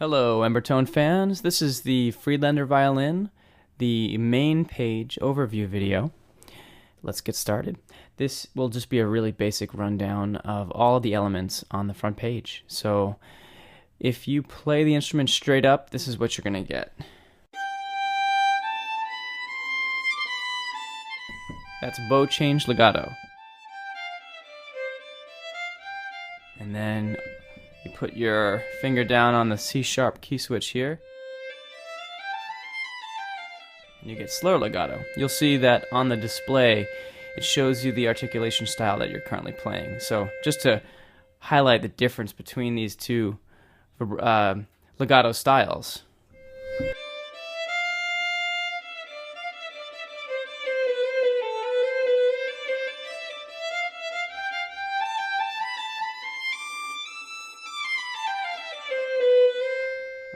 Hello, Embertone fans. This is the Friedlander Violin, the main page overview video. Let's get started. This will just be a really basic rundown of all the elements on the front page. So if you play the instrument straight up, this is what you're going to get. That's bow change legato. And then you put your finger down on the C-sharp key switch here, and you get slur legato. You'll see that on the display, it shows you the articulation style that you're currently playing. So just to highlight the difference between these two legato styles.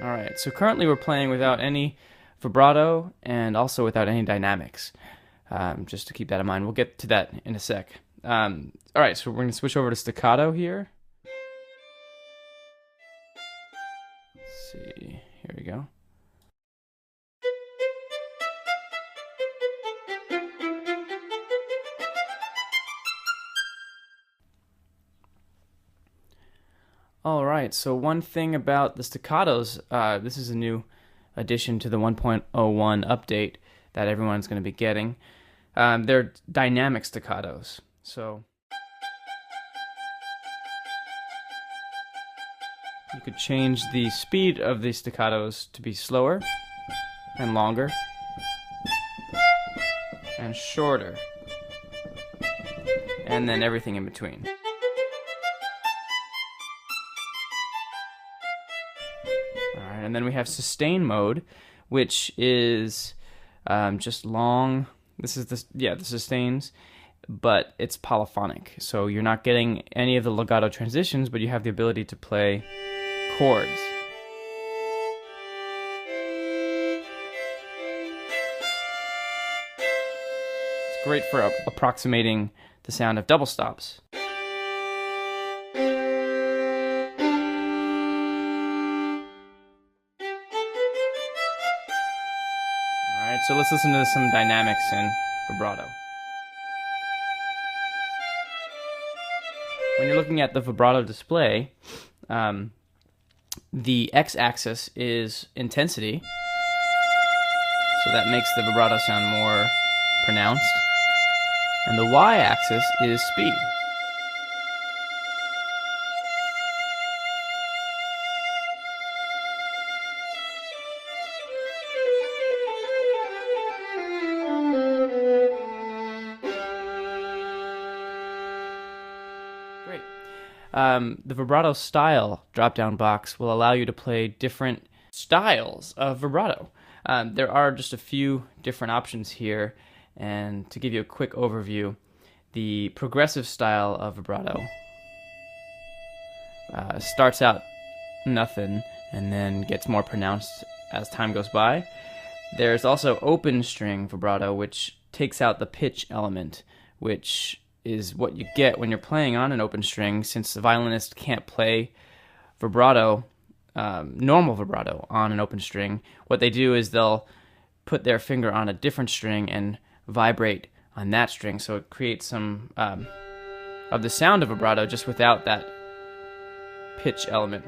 Alright, so currently we're playing without any vibrato and also without any dynamics. Just to keep that in mind. We'll get to that in a sec. Alright, so we're going to switch over to staccato here. Let's see, here we go. Alright, so one thing about the staccatos, this is a new addition to the 1.01 update that everyone's going to be getting. They're dynamic staccatos. So you could change the speed of the staccatos to be slower and longer and shorter, and then everything in between. And then we have sustain mode, which is just long. This is the sustains, but it's polyphonic. So you're not getting any of the legato transitions, but you have the ability to play chords. It's great for approximating the sound of double stops. Alright, so let's listen to some dynamics in vibrato. When you're looking at the vibrato display, the x-axis is intensity, so that makes the vibrato sound more pronounced, and the y-axis is speed. Great. The vibrato style drop-down box will allow you to play different styles of vibrato. There are just a few different options here, and to give you a quick overview, the progressive style of vibrato starts out nothing and then gets more pronounced as time goes by. There's also open string vibrato, which takes out the pitch element, which is what you get when you're playing on an open string, since the violinist can't play vibrato, normal vibrato, on an open string. What they do is they'll put their finger on a different string and vibrate on that string, so it creates some of the sound of vibrato just without that pitch element.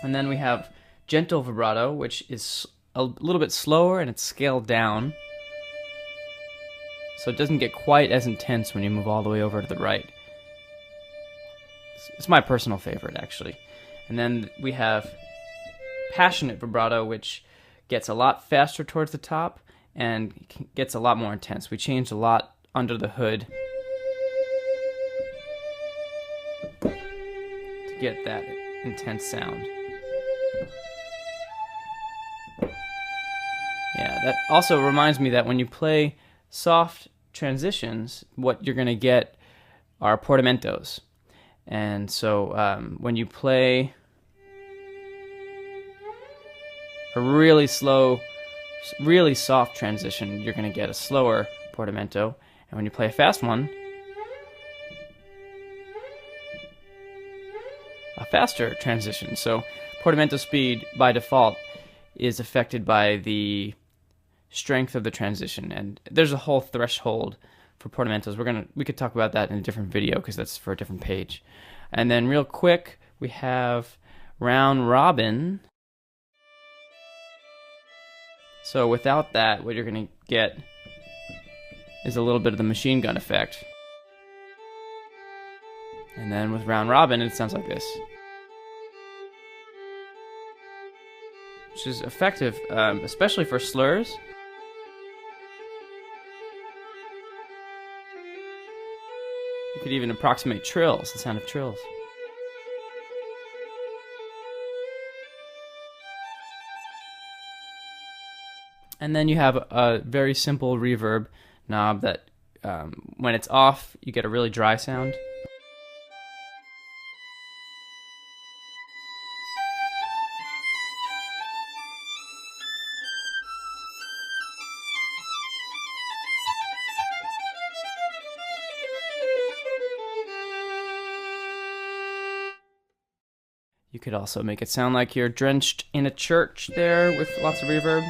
And then we have gentle vibrato, which is a little bit slower and it's scaled down, so it doesn't get quite as intense when you move all the way over to the right. It's my personal favorite, actually. And then we have passionate vibrato, which gets a lot faster towards the top and gets a lot more intense. We changed a lot under the hood to get that intense sound. Yeah, that also reminds me that when you play soft transitions, what you're going to get are portamentos. And so when you play a really slow, really soft transition, you're going to get a slower portamento. And when you play a fast one, faster transition. So portamento speed by default is affected by the strength of the transition, and there's a whole threshold for portamentos. We could talk about that in a different video because that's for a different page. And then real quick, we have round robin. So without that, what you're going to get is a little bit of the machine gun effect. And then with round robin, it sounds like this, which is effective, especially for slurs. You could even approximate trills, the sound of trills. And then you have a very simple reverb knob that when it's off, you get a really dry sound. You could also make it sound like you're drenched in a church there with lots of reverb.